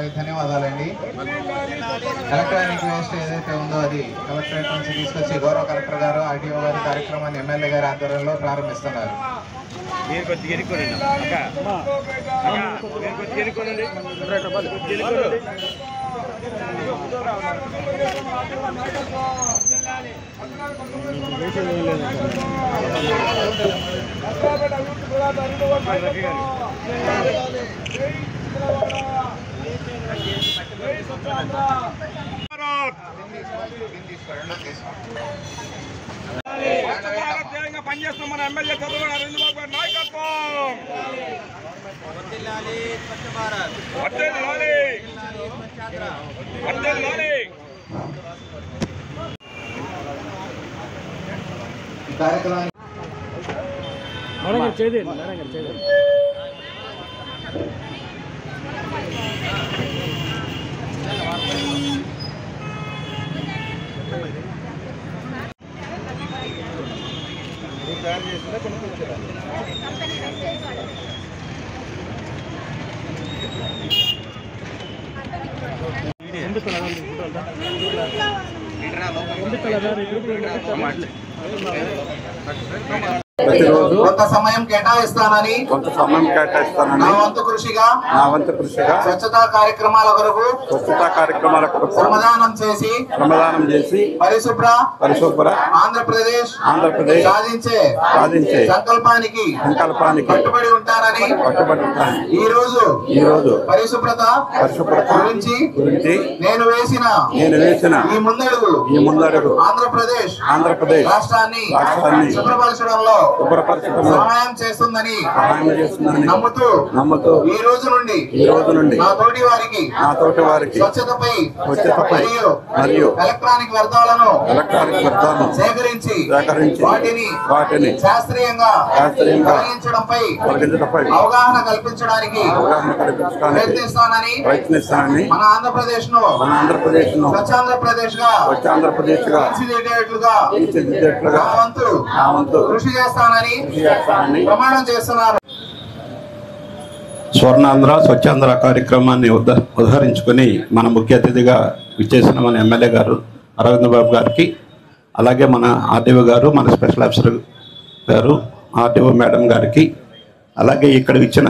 వారికి ధన్యవాదాలండి. Electronic waste ఏదైతే ఉందో అది కలెక్టరేట్ నుంచి తీసుకొచ్చి గౌరవ కలెక్టర్ గారు, ఆర్టీఓ గారు కార్యక్రమాన్ని ఎమ్మెల్యే గారి ఆధ్వర్యంలో ప్రారంభిస్తున్నారు. పనిచేస్తున్న మన ఎమ్మెల్యే చంద్రబాబు నాయుడు గారి నాయకత్వం. కొంత సమయం కేటాయిస్తానని నా వంతు కృషిగా స్వచ్ఛతా కార్యక్రమాల కొరకు శ్రమదానం చేసి పరిశుభ్ర ఆంధ్రప్రదేశ్ సాధించే సంకల్పానికి కట్టుబడి ఉంటానని ఈ రోజు పరిశుభ్రత గురించి నేను వేసిన ఈ ముందడుగు ఆంధ్రప్రదేశ్ రాష్ట్రాన్ని శుభ్రపరచడంలో సహాయం చేస్తుందని నమ్ముతూ ఈ రోజు నుండి నా తోటి వారికి స్వచ్ఛతపై మరియు ఎలక్ట్రానిక్ వ్యర్థాలను సేకరించి వాటిని శాస్త్రీయంగా తొలగించడంపై అవగాహన కల్పించడానికి ప్రయత్నిస్తానని మన ఆంధ్రప్రదేశ్ ను స్వచ్ఛాంధ్రప్రదేశ్ గా తీర్చిదిద్దేట్లుగా నా వంతు కృషి చేస్తానని ప్రమాణం చేస్తున్నారు. స్వర్ణాంధ్ర స్వచ్ఛాంధ్ర కార్యక్రమాన్ని ఉదహరించుకొని మన ముఖ్య అతిథిగా విచ్చేసిన మన ఎమ్మెల్యే గారు అరవింద్ బాబు గారికి, అలాగే మన ఆర్టీఓ గారు, మన స్పెషల్ ఆఫీసర్ గారు, ఆర్టీఓ మేడం గారికి, అలాగే ఇక్కడ ఇచ్చిన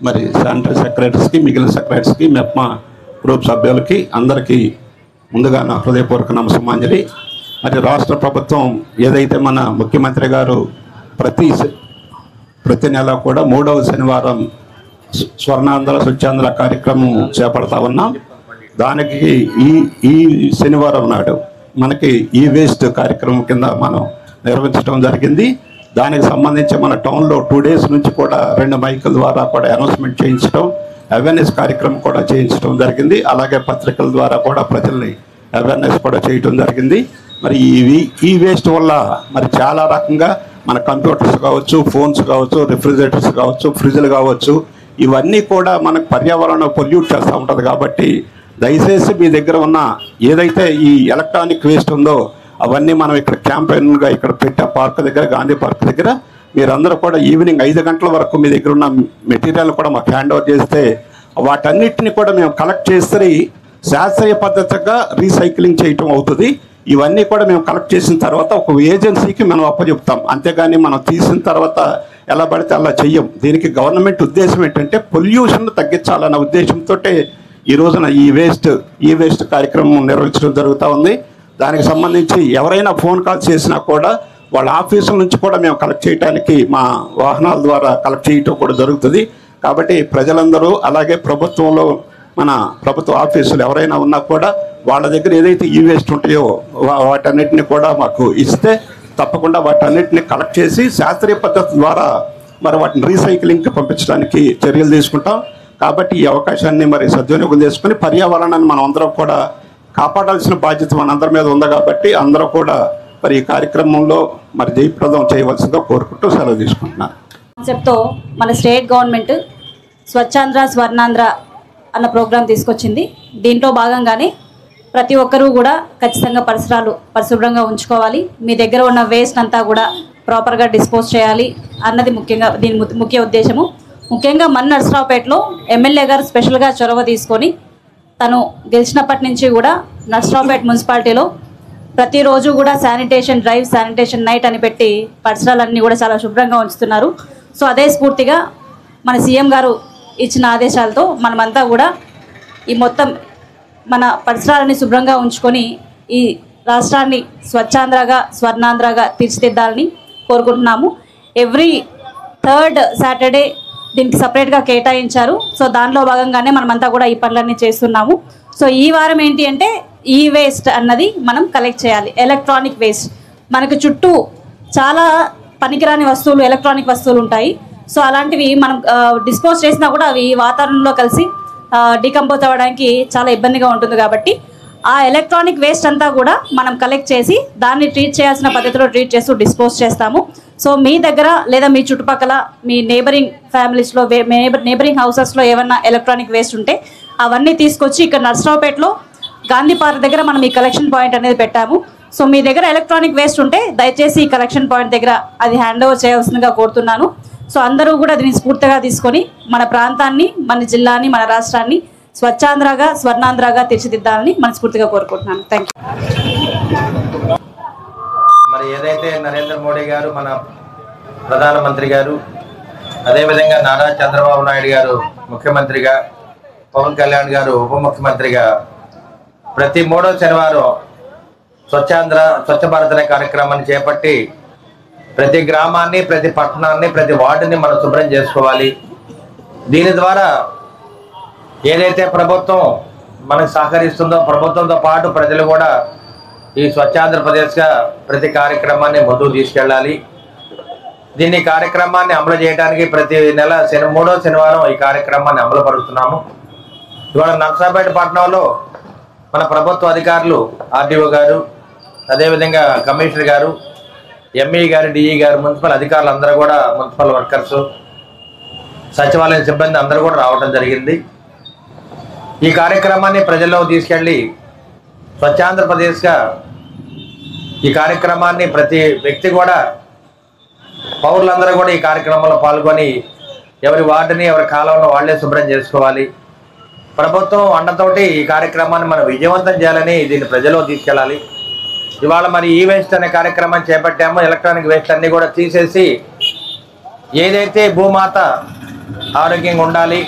మరి శానిటరీ సెక్రటరీస్కి, మిగిలిన సెక్రటరీస్కి, మెప్మా గ్రూప్ సభ్యులకి అందరికీ ముందుగా నా హృదయపూర్వక నమస్సమాంజలి. మరి రాష్ట్ర ప్రభుత్వం ఏదైతే మన ముఖ్యమంత్రి గారు ప్రతి నెల కూడా 3వ శనివారం స్వర్ణాంధ్ర స్వచ్ఛాంధ్ర కార్యక్రమం చేపడతా ఉన్నాం. దానికి ఈ శనివారం నాడు మనకి ఈ వేస్ట్ కార్యక్రమం కింద మనం నిర్వహించడం జరిగింది. దానికి సంబంధించి మన టౌన్లో 2 days నుంచి కూడా 2 మైకుల ద్వారా కూడా అనౌన్స్మెంట్ చేయించడం, అవేర్నెస్ కార్యక్రమం కూడా చేయించడం జరిగింది. అలాగే పత్రికల ద్వారా కూడా ప్రజల్ని అవేర్నెస్ కూడా చేయడం జరిగింది. మరి ఈ వేస్ట్ వల్ల మరి చాలా రకంగా మన కంప్యూటర్స్ కావచ్చు, ఫోన్స్ కావచ్చు, రిఫ్రిజిరేటర్స్ కావచ్చు, ఫ్రిడ్జ్లు కావచ్చు, ఇవన్నీ కూడా మనకు పర్యావరణం పొల్యూట్ చేస్తూ ఉంటుంది. కాబట్టి దయచేసి మీ దగ్గర ఉన్న ఏదైతే ఈ ఎలక్ట్రానిక్ వేస్ట్ ఉందో అవన్నీ మనం ఇక్కడ క్యాంపెయిన్గా ఇక్కడ పెట్టే పార్క్ దగ్గర, గాంధీ పార్క్ దగ్గర మీరందరూ కూడా ఈవినింగ్ 5 గంటల వరకు మీ దగ్గర ఉన్న మెటీరియల్ కూడా మాకు హ్యాండ్ ఓవర్ చేస్తే వాటన్నిటిని కూడా మేము కలెక్ట్ చేసి శాస్త్రీయ పద్ధతిగా రీసైక్లింగ్ చేయటం అవుతుంది. ఇవన్నీ కూడా మేము కలెక్ట్ చేసిన తర్వాత ఒక ఏజెన్సీకి మనం అప్పచెప్తాం. అంతేగాని మనం తీసిన తర్వాత ఎలా పడితే అలా చెయ్యం. దీనికి గవర్నమెంట్ ఉద్దేశం ఏంటంటే పొల్యూషన్ తగ్గించాలన్న ఉద్దేశంతో ఈ రోజున ఈ వేస్ట్ కార్యక్రమం నిర్వహించడం జరుగుతూ ఉంది. దానికి సంబంధించి ఎవరైనా ఫోన్ కాల్ చేసినా కూడా వాళ్ళ ఆఫీసుల నుంచి కూడా మేము కలెక్ట్ చేయడానికి మా వాహనాల ద్వారా కలెక్ట్ చేయటం కూడా జరుగుతుంది. కాబట్టి ప్రజలందరూ, అలాగే ప్రభుత్వంలో మన ప్రభుత్వ ఆఫీసులు ఎవరైనా ఉన్నా కూడా వాళ్ళ దగ్గర ఏదైతే ఈ వేస్ట్ ఉంటాయో వాటన్నిటిని కూడా మాకు ఇస్తే తప్పకుండా వాటన్నిటిని కలెక్ట్ చేసి శాస్త్రీయ పద్ధతి ద్వారా మరి వాటిని రీసైక్లింగ్కి పంపించడానికి చర్యలు తీసుకుంటాం. కాబట్టి ఈ అవకాశాన్ని మరి సద్వినియోగం చేసుకుని పర్యావరణాన్ని మనం అందరం కూడా కాపాడాల్సిన బాధ్యత మనందరి మీద ఉంది. కాబట్టి అందరూ కూడా మరి ఈ కార్యక్రమంలో మరి జయప్రదం చేయవలసిందిగా కోరుకుంటూ సెలవు తీసుకుంటున్నాను. కాన్సెప్ట్తో మన స్టేట్ గవర్నమెంట్ స్వచ్ఛాంధ్ర స్వర్ణాంధ్ర అన్న ప్రోగ్రాం తీసుకొచ్చింది. దీంట్లో భాగంగానే ప్రతి ఒక్కరూ కూడా ఖచ్చితంగా పరిసరాలు పరిశుభ్రంగా ఉంచుకోవాలి, మీ దగ్గర ఉన్న వేస్ట్ అంతా కూడా ప్రాపర్గా డిస్పోజ్ చేయాలి అన్నది ముఖ్యంగా దీని ముఖ్య ఉద్దేశము. ముఖ్యంగా మన నర్సరావుపేటలో ఎమ్మెల్యే గారు స్పెషల్గా చొరవ తీసుకొని తను గెలిచినప్పటి నుంచి కూడా నర్సరావుపేట మున్సిపాలిటీలో ప్రతిరోజు కూడా శానిటేషన్ డ్రైవ్, శానిటేషన్ నైట్ అని పెట్టి పరిసరాలన్నీ కూడా చాలా శుభ్రంగా ఉంచుతున్నారు. సో అదే స్ఫూర్తిగా మన సీఎం గారు ఇచ్చిన ఆదేశాలతో మనమంతా కూడా ఈ మొత్తం మన పరిసరాలని శుభ్రంగా ఉంచుకొని ఈ రాష్ట్రాన్ని స్వచ్ఛాంధ్రగా, స్వర్ణాంధ్రగా తీర్చిదిద్దాలని కోరుకుంటున్నాము. ఎవ్రీ 3rd సాటర్డే దీనికి సపరేట్గా కేటాయించారు. సో దానిలో భాగంగానే మనమంతా కూడా ఈ పనులన్నీ చేస్తున్నాము. సో ఈ వారం ఏంటి అంటే ఈ వేస్ట్ అన్నది మనం కలెక్ట్ చేయాలి. ఎలక్ట్రానిక్ వేస్ట్ మనకు చుట్టూ చాలా పనికిరాని వస్తువులు, ఎలక్ట్రానిక్ వస్తువులు ఉంటాయి. సో అలాంటివి మనం డిస్పోజ్ చేసినా కూడా అవి వాతావరణంలో కలిసి డీకంపోజ్ అవ్వడానికి చాలా ఇబ్బందిగా ఉంటుంది. కాబట్టి ఆ ఎలక్ట్రానిక్ వేస్ట్ అంతా కూడా మనం కలెక్ట్ చేసి దాన్ని ట్రీట్ చేయాల్సిన పద్ధతిలో ట్రీట్ చేస్తూ డిస్పోజ్ చేస్తాము. సో మీ దగ్గర లేదా మీ చుట్టుపక్కల మీ నేబరింగ్ ఫ్యామిలీస్లో, నేబరింగ్ హౌసెస్లో ఏమన్నా ఎలక్ట్రానిక్ వేస్ట్ ఉంటే అవన్నీ తీసుకొచ్చి ఇక్కడ నర్సరావుపేటలో గాంధీ పార్క్ దగ్గర మనం ఈ కలెక్షన్ పాయింట్ అనేది పెట్టాము. సో మీ దగ్గర ఎలక్ట్రానిక్ వేస్ట్ ఉంటే దయచేసి ఈ కలెక్షన్ పాయింట్ దగ్గర అది హ్యాండ్ ఓవర్ చేయవలసిందిగా కోరుతున్నాను. సో అందరూ కూడా దీన్ని స్ఫూర్తిగా తీసుకొని మన ప్రాంతాన్ని, మన జిల్లాని, మన రాష్ట్రాన్ని స్వచ్ఛాంధ్రగా, స్వర్ణాంధ్రగా తీర్చిదిద్దాలని మనస్ఫూర్తిగా కోరుకుంటున్నాను. Thank you. మరి ఏదైతే నరేంద్ర మోడీ గారు మన ప్రధానమంత్రి గారు, అదేవిధంగా నారా చంద్రబాబు నాయుడు గారు ముఖ్యమంత్రిగా, పవన్ కళ్యాణ్ గారు ఉప ముఖ్యమంత్రిగా ప్రతి 3వ శనివారం స్వచ్ఛాంధ్ర, స్వచ్ఛ భారత్ అనే కార్యక్రమాన్ని చేపట్టి ప్రతి గ్రామాన్ని, ప్రతి పట్టణాన్ని, ప్రతి వార్డుని మనం శుభ్రం చేసుకోవాలి. దీని ద్వారా ఏదైతే ప్రభుత్వం మనకు సహకరిస్తుందో, ప్రభుత్వంతో పాటు ప్రజలు కూడా ఈ స్వచ్ఛాంధ్రప్రదేశ్గా ప్రతి కార్యక్రమాన్ని ముందుకు తీసుకెళ్ళాలి. దీన్ని కార్యక్రమాన్ని అమలు చేయడానికి ప్రతి నెల 3వ శనివారం ఈ కార్యక్రమాన్ని అమలు పరుస్తున్నాము. ఇవాళ నర్సరావుపేట పట్టణంలో మన ప్రభుత్వ అధికారులు, ఆర్డీఓ గారు, అదేవిధంగా కమిషనర్ గారు, ఎంఈ గారు, డిఈ గారు, మున్సిపల్ అధికారులు అందరూ కూడా, మున్సిపల్ వర్కర్సు, సచివాలయ సిబ్బంది అందరూ కూడా రావడం జరిగింది. ఈ కార్యక్రమాన్ని ప్రజల్లో తీసుకెళ్ళి స్వచ్ఛాంధ్రప్రదేశ్గా ఈ కార్యక్రమాన్ని ప్రతి వ్యక్తి కూడా, పౌరులందరూ కూడా ఈ కార్యక్రమంలో పాల్గొని ఎవరి వార్డుని, ఎవరి కాలంలో వాళ్లే శుభ్రం చేసుకోవాలి. ప్రభుత్వం అండతోటి ఈ కార్యక్రమాన్ని మనం విజయవంతం చేయాలని దీన్ని ప్రజల్లో తీసుకెళ్ళాలి. ఇవాళ మరి ఈ వేస్ట్ అనే కార్యక్రమాన్ని చేపట్టామో, ఎలక్ట్రానిక్ వేస్ట్ అన్నీ కూడా తీసేసి ఏదైతే భూమాత ఆరోగ్యంగా ఉండాలి,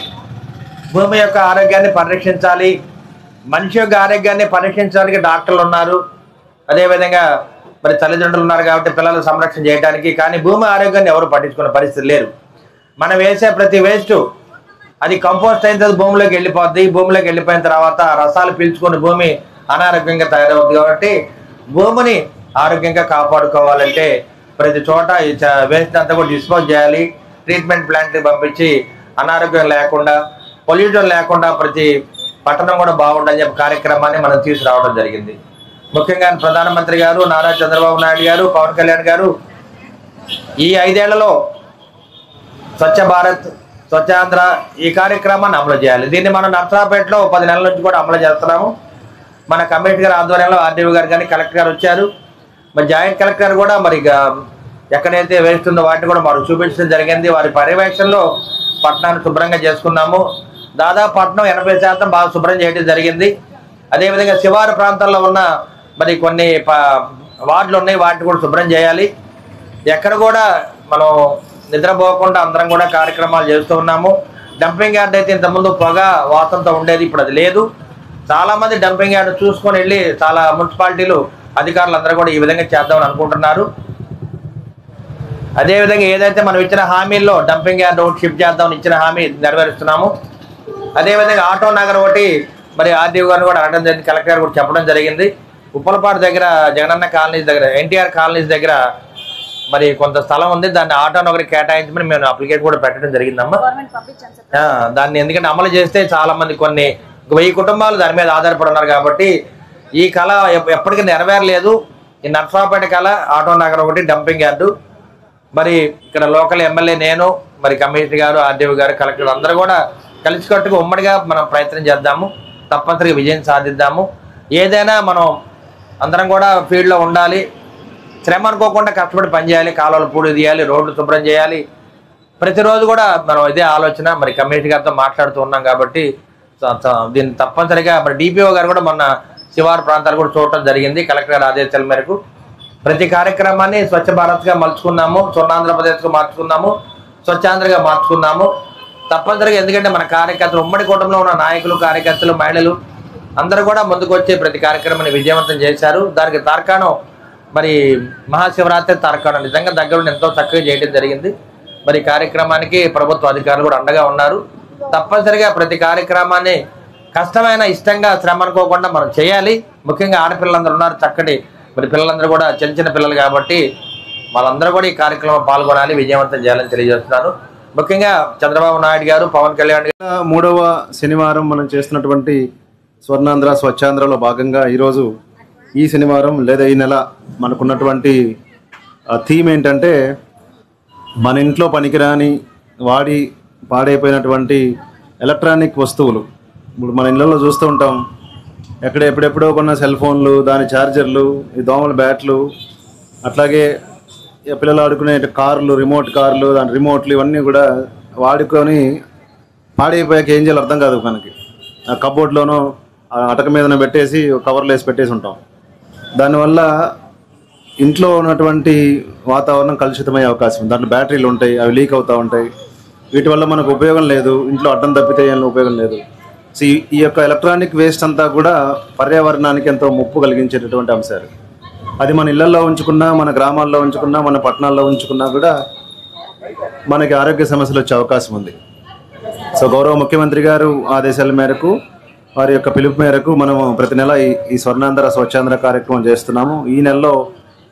భూమి యొక్క ఆరోగ్యాన్ని పరిరక్షించాలి, మనిషి యొక్క ఆరోగ్యాన్ని పరీక్షించడానికి డాక్టర్లు ఉన్నారు, అదేవిధంగా మరి తల్లిదండ్రులు ఉన్నారు కాబట్టి పిల్లల సంరక్షణ చేయడానికి. కానీ భూమి ఆరోగ్యాన్ని ఎవరు పట్టించుకునే పరిస్థితి లేరు. మనం వేసే ప్రతి వేస్ట్ అది కంపోస్ట్ అయిన తర్వాత భూమిలోకి వెళ్ళిపోద్ది. భూమిలోకి వెళ్ళిపోయిన తర్వాత రసాలు పీల్చుకుని భూమి అనారోగ్యంగా తయారవుతుంది. కాబట్టి భూమిని ఆరోగ్యంగా కాపాడుకోవాలంటే ప్రతి చోట ఈ వేస్ట్ అంతా కూడా డిస్పోజ్ చేయాలి. ట్రీట్మెంట్ ప్లాంట్కి పంపించి అనారోగ్యం లేకుండా, పొల్యూషన్ లేకుండా ప్రతి పట్టణం కూడా బాగుండని చెప్పి కార్యక్రమాన్ని మనం తీసుకురావడం జరిగింది. ముఖ్యంగా ప్రధానమంత్రి గారు, నారా చంద్రబాబు నాయుడు గారు, పవన్ కళ్యాణ్ గారు ఈ 5 ఏళ్లలో స్వచ్ఛ భారత్, స్వచ్ఛాంధ్ర ఈ కార్యక్రమాన్ని అమలు చేయాలి. దీన్ని మనం నర్సరావుపేటలో 10 నెలల నుంచి కూడా అమలు చేస్తున్నాము. మన కమిషనర్ గారి ఆధ్వర్యంలో ఆర్డీఓ గారు కానీ, కలెక్టర్ గారు వచ్చారు. మరి జాయింట్ కలెక్టర్ కూడా మరి ఎక్కడైతే వేస్ట్ ఉందో వాటిని కూడా మనకు చూపించడం జరిగింది. వారి పర్యవేక్షణలో పట్టణాన్ని శుభ్రంగా చేసుకున్నాము. దాదాపు పట్టణం 80% బాగా శుభ్రం చేయడం జరిగింది. అదేవిధంగా శివారు ప్రాంతాల్లో ఉన్న మరి కొన్ని వార్డులు ఉన్నాయి, వాటిని కూడా శుభ్రం చేయాలి. ఎక్కడ కూడా మనం నిద్రపోకుండా అందరం కూడా కార్యక్రమాలు చేస్తూ ఉన్నాము. డంపింగ్ యార్డ్ అయితే ఇంతకుముందు పొగ వాసనతో ఉండేది, ఇప్పుడు అది లేదు. చాలామంది డంపింగ్ యార్డ్ చూసుకొని వెళ్ళి చాలా మున్సిపాలిటీలు అధికారులు అందరూ కూడా ఈ విధంగా చేద్దామని అనుకుంటున్నారు. అదేవిధంగా ఏదైతే మనం ఇచ్చిన హామీల్లో డంపింగ్ యార్డ్ ఒకటి షిఫ్ట్ చేద్దామని ఇచ్చిన హామీ నెరవేరుస్తున్నాము. అదేవిధంగా ఆటో నగర్ ఒకటి మరి ఆర్డీఓ గారిని కూడా అనడం జరిగింది, కలెక్టర్ గారు కూడా చెప్పడం జరిగింది. ఉప్పలపాడు దగ్గర జగనన్న కాలనీస్ దగ్గర, ఎన్టీఆర్ కాలనీస్ దగ్గర మరి కొంత స్థలం ఉంది, దాన్ని ఆటో నగరికి కేటాయించమని మేము అప్లికేషన్ కూడా పెట్టడం జరిగిందమ్మా. దాన్ని ఎందుకంటే అమలు చేస్తే చాలా మంది కొన్ని 1000 కుటుంబాలు దాని మీద ఆధారపడి ఉన్నారు. కాబట్టి ఈ కళ ఎప్పటికీ నెరవేరలేదు. ఈ నర్సరావుపేట కళ ఆటో నగర్ ఒకటి, డంపింగ్ యార్డు, మరి ఇక్కడ లోకల్ ఎమ్మెల్యే నేను, మరి కమిషనర్ గారు, ఆర్డీఓ గారు, కలెక్టర్ అందరూ కూడా కలిసికట్టుగా ఉమ్మడిగా మనం ప్రయత్నం చేద్దాము. తప్పనిసరిగా విజయం సాధిద్దాము. ఏదైనా మనం అందరం కూడా ఫీల్డ్లో ఉండాలి. శ్రమ అనుకోకుండా కష్టపడి పనిచేయాలి. కాలువలు పూడి తీయాలి, రోడ్లు శుభ్రం చేయాలి. ప్రతిరోజు కూడా మనం ఇదే ఆలోచన మరి కమ్యూనిటీ గారితో మాట్లాడుతూ ఉన్నాం కాబట్టి దీన్ని తప్పనిసరిగా మరి డిపిఓ గారు కూడా మొన్న శివారు ప్రాంతాలు కూడా చూడటం జరిగింది. కలెక్టర్ గారి ఆదేశాల మేరకు ప్రతి కార్యక్రమాన్ని స్వచ్ఛ భారత్గా మలుచుకున్నాము, స్వర్ణాంధ్రప్రదేశ్గా మార్చుకున్నాము, స్వచ్ఛాంధ్రగా మార్చుకున్నాము తప్పనిసరిగా. ఎందుకంటే మన కార్యకర్తలు ఉమ్మడి కూటమిలో ఉన్న నాయకులు, కార్యకర్తలు, మహిళలు అందరూ కూడా ముందుకు వచ్చి ప్రతి కార్యక్రమాన్ని విజయవంతం చేశారు. దానికి తార్కాణం మరి మహాశివరాత్రి తార్కాణం నిజంగా దగ్గరుండి ఎంతో చక్కగా చేయడం జరిగింది. మరి కార్యక్రమానికి ప్రభుత్వ అధికారులు కూడా అండగా ఉన్నారు. తప్పనిసరిగా ప్రతి కార్యక్రమాన్ని కష్టమైన ఇష్టంగా శ్రమ అనుకోకుండా మనం చేయాలి. ముఖ్యంగా ఆడపిల్లలందరూ ఉన్నారు, చక్కటి మరి పిల్లలందరూ కూడా చిన్న చిన్న పిల్లలు కాబట్టి వాళ్ళందరూ కూడా ఈ కార్యక్రమం పాల్గొనాలి, విజయవంతం చేయాలని తెలియజేస్తున్నాను. ముఖ్యంగా చంద్రబాబు నాయుడు గారు, పవన్ కళ్యాణ్ గారు 3వ శనివారం మనం చేస్తున్నటువంటి స్వర్ణాంధ్ర స్వచ్ఛాంధ్రలో భాగంగా ఈరోజు ఈ శనివారం లేదా ఈ నెల మనకున్నటువంటి థీమ్ ఏంటంటే మన ఇంట్లో పనికిరాని పాడైపోయినటువంటి ఎలక్ట్రానిక్ వస్తువులు. ఇప్పుడు మన ఇళ్ళల్లో చూస్తూ ఉంటాం, ఎప్పుడెప్పుడో కొన్న సెల్ ఫోన్లు, దాని ఛార్జర్లు, ఈ దోమల బ్యాట్లు, అట్లాగే పిల్లలు ఆడుకునే కార్లు, రిమోట్ కార్లు, దాని రిమోట్లు ఇవన్నీ కూడా వాడుకొని పాడైపోయాక ఏం చేయాలో అర్థం కాదు మనకి. ఆ కబోర్డ్లోనో అటక మీదనో పెట్టేసి కవర్లు వేసి పెట్టేసి ఉంటాం. దానివల్ల ఇంట్లో ఉన్నటువంటి వాతావరణం కలుషితమయ్యే అవకాశం ఉంది. దాంట్లో బ్యాటరీలు ఉంటాయి, అవి లీక్ అవుతూ ఉంటాయి. వీటి వల్ల మనకు ఉపయోగం లేదు, ఇంట్లో అడ్డం తప్పితే ఏం ఉపయోగం లేదు. సో ఈ యొక్క ఎలక్ట్రానిక్ వేస్ట్ అంతా కూడా పర్యావరణానికి ఎంతో ముప్పు కలిగించేటటువంటి అంశాలు. అది మన ఇళ్లలో ఉంచుకున్నా, మన గ్రామాల్లో ఉంచుకున్నా, మన పట్టణాల్లో ఉంచుకున్నా కూడా మనకి ఆరోగ్య సమస్యలు వచ్చే అవకాశం ఉంది. సో గౌరవ ముఖ్యమంత్రి గారు ఆదేశాల మేరకు, వారి యొక్క పిలుపు మేరకు మనము ప్రతి నెల ఈ స్వర్ణాంధ్ర స్వచ్ఛాంధ్ర కార్యక్రమం చేస్తున్నాము. ఈ నెలలో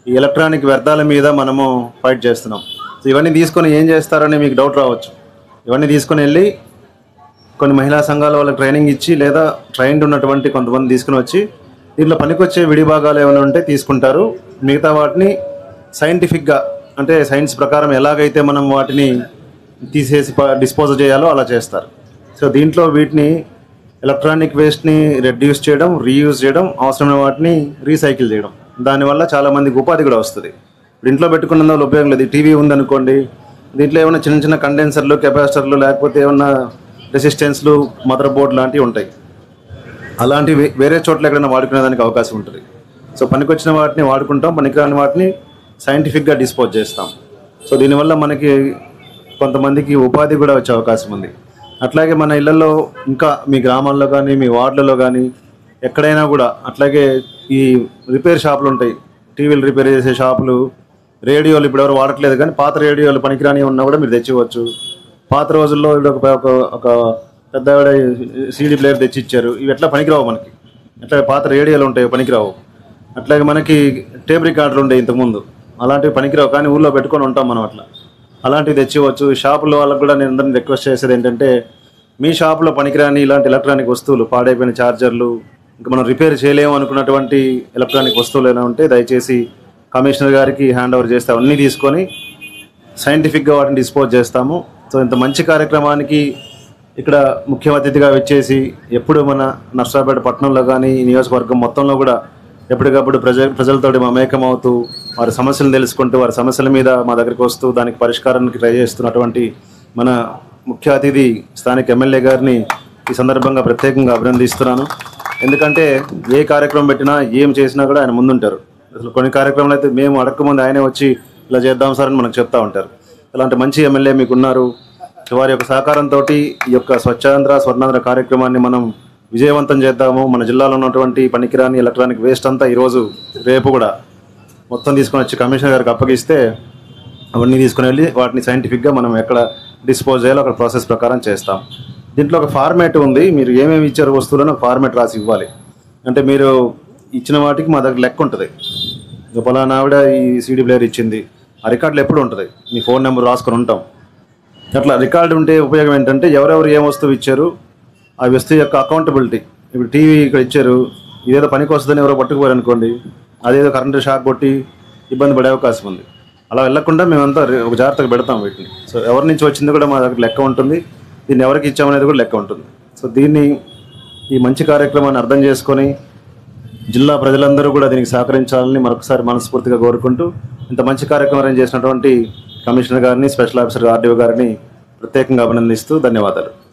ఈ ఎలక్ట్రానిక్ వ్యర్థాల మీద మనము ఫైట్ చేస్తున్నాం. సో ఇవన్నీ తీసుకొని ఏం చేస్తారని మీకు డౌట్ రావచ్చు. ఇవన్నీ తీసుకొని వెళ్ళి కొన్ని మహిళా సంఘాల వాళ్ళకి ట్రైనింగ్ ఇచ్చి, లేదా ట్రైన్డ్ ఉన్నటువంటి కొంతమంది తీసుకుని వచ్చి దీంట్లో పనికొచ్చే విడి భాగాలు ఏమైనా ఉంటే తీసుకుంటారు. మిగతా వాటిని సైంటిఫిక్గా, అంటే సైన్స్ ప్రకారం ఎలాగైతే మనం వాటిని తీసేసి డిస్పోజ్ చేయాలో అలా చేస్తారు. సో దీంట్లో వీటిని ఎలక్ట్రానిక్ వేస్ట్ని రెడ్యూస్ చేయడం, రీయూజ్ చేయడం, అవసరమైన వాటిని రీసైకిల్ చేయడం. దానివల్ల చాలామందికి ఉపాధి కూడా వస్తుంది. ఇప్పుడు ఇంట్లో పెట్టుకున్న వాళ్ళు ఉపయోగం లేదు. టీవీ ఉందనుకోండి, దీంట్లో ఏమైనా చిన్న చిన్న కండెన్సర్లు, కెపాసిటర్లు, లేకపోతే ఏమన్నా రెసిస్టెన్స్లు, మదర్ బోర్డు లాంటివి ఉంటాయి. అలాంటివి వేరే చోట్ల ఎక్కడైనా వాడుకునేదానికి అవకాశం ఉంటుంది. సో పనికొచ్చిన వాటిని వాడుకుంటాం, పనికిరాని వాటిని సైంటిఫిక్గా డిస్పోజ్ చేస్తాం. సో దీనివల్ల మనకి కొంతమందికి ఉపాధి కూడా వచ్చే అవకాశం ఉంది. అట్లాగే మన ఇళ్లలో ఇంకా మీ గ్రామాల్లో కానీ, మీ వార్డులలో కానీ ఎక్కడైనా కూడా అట్లాగే ఈ రిపేర్ షాపులు ఉంటాయి, టీవీలు రిపేర్ చేసే షాపులు, రేడియోలు ఇప్పుడు ఎవరు వాడట్లేదు కానీ పాత రేడియోలు పనికిరాని ఉన్నా కూడా మీరు తెచ్చివచ్చు. పాత రోజుల్లో ఒక పెద్ద సీడీ ప్లేయర్ తెచ్చి ఇచ్చారు. ఇవి ఎట్లా పనికిరావు మనకి. అట్లా పాత రేడియోలు ఉంటాయి, పనికిరావు. అట్లాగే మనకి టేప్ రికార్డులు ఉంటాయి ఇంతకుముందు, అలాంటివి పనికిరావు కానీ ఊళ్ళో పెట్టుకొని ఉంటాం మనం. అలాంటివి తెచ్చివచ్చు. షాపుల వాళ్ళకు కూడా నేను అందరినీ రిక్వెస్ట్ చేసేది ఏంటంటే, మీ షాపులో పనికిరాని ఇలాంటి ఎలక్ట్రానిక్ వస్తువులు, పాడైపోయిన ఛార్జర్లు, ఇంకా మనం రిపేర్ చేయలేము అనుకున్నటువంటి ఎలక్ట్రానిక్ వస్తువులు ఏమైనా ఉంటే దయచేసి కమిషనర్ గారికి హ్యాండ్ ఓవర్ చేస్తే అవన్నీ తీసుకొని సైంటిఫిక్గా వాటిని డిస్పోజ్ చేస్తాము. సో ఇంత మంచి కార్యక్రమానికి ఇక్కడ ముఖ్య అతిథిగా వచ్చేసి ఎప్పుడు మన నర్సాపేట పట్టణంలో కానీ నియోజకవర్గం మొత్తంలో కూడా ఎప్పటికప్పుడు ప్రజలతో మమేకం అవుతూ, వారి సమస్యలను తెలుసుకుంటూ, వారి సమస్యల మీద మా దగ్గరికి వస్తూ దానికి పరిష్కారానికి ట్రై చేస్తున్నటువంటి మన ముఖ్య అతిథి స్థానిక ఎమ్మెల్యే గారిని ఈ సందర్భంగా ప్రత్యేకంగా అభినందిస్తున్నాను. ఎందుకంటే ఏ కార్యక్రమం పెట్టినా, ఏం చేసినా కూడా ఆయన ముందుంటారు. అసలు కొన్ని కార్యక్రమాలు అయితే మేము అడగకముందు ఆయనే వచ్చి ఇలా చేద్దాం సార్ అని మనకు చెప్తూ ఉంటారు. అలాంటి మంచి ఎమ్మెల్యే మీకున్నారు. వారి యొక్క సహకారంతో ఈ యొక్క స్వచ్ఛాంధ్ర స్వర్ణాంధ్ర కార్యక్రమాన్ని మనం విజయవంతం చేద్దాము. మన జిల్లాలో ఉన్నటువంటి పనికిరాని ఎలక్ట్రానిక్ వేస్ట్ అంతా ఈరోజు రేపు కూడా మొత్తం తీసుకొని వచ్చి కమిషనర్ గారికి అప్పగిస్తే అవన్నీ తీసుకుని వెళ్ళి వాటిని సైంటిఫిక్గా మనం ఎక్కడ డిస్పోజ్ చేయాలో అక్కడ ప్రాసెస్ ప్రకారం చేస్తాం. దీంట్లో ఒక ఫార్మేట్ ఉంది. మీరు ఏమేమి ఇచ్చారు వస్తువులను ఒక ఫార్మేట్ రాసి ఇవ్వాలి. అంటే మీరు ఇచ్చిన వాటికి మా దగ్గర లెక్క ఉంటుంది. పలానా ఆవిడ ఈ సీడీ ప్లేయర్ ఇచ్చింది, ఆ రికార్డులు ఎప్పుడు ఉంటుంది, మీ ఫోన్ నెంబర్ రాసుకొని ఉంటాం. అట్లా రికార్డు ఉంటే ఉపయోగం ఏంటంటే ఎవరెవరు ఏ వస్తువు ఇచ్చారు, ఆ వస్తువు యొక్క అకౌంటబిలిటీ. ఇప్పుడు టీవీ ఇక్కడ ఇచ్చారు, ఇదేదో పనికి వస్తుందని ఎవరో పట్టుకుపోయారు అనుకోండి, అదేదో కరెంటు షాక్ కొట్టి ఇబ్బంది పడే అవకాశం ఉంది. అలా వెళ్లకుండా మేమంతా ఒక జాగ్రత్తగా పెడతాం వీటిని. సో ఎవరి నుంచి వచ్చింది కూడా మా దగ్గర లెక్క ఉంటుంది, దీన్ని ఎవరికి ఇచ్చామనేది కూడా లెక్క ఉంటుంది. సో దీన్ని, ఈ మంచి కార్యక్రమాన్ని అర్థం చేసుకొని జిల్లా ప్రజలందరూ కూడా దీనికి సహకరించాలని మరొకసారి మనస్ఫూర్తిగా కోరుకుంటూ, ఇంత మంచి కార్యక్రమం చేసినటువంటి కమిషనర్ గారిని, స్పెషల్ ఆఫీసర్ ఆర్డీఓ గారిని ప్రత్యేకంగా అభినందిస్తూ ధన్యవాదాలు.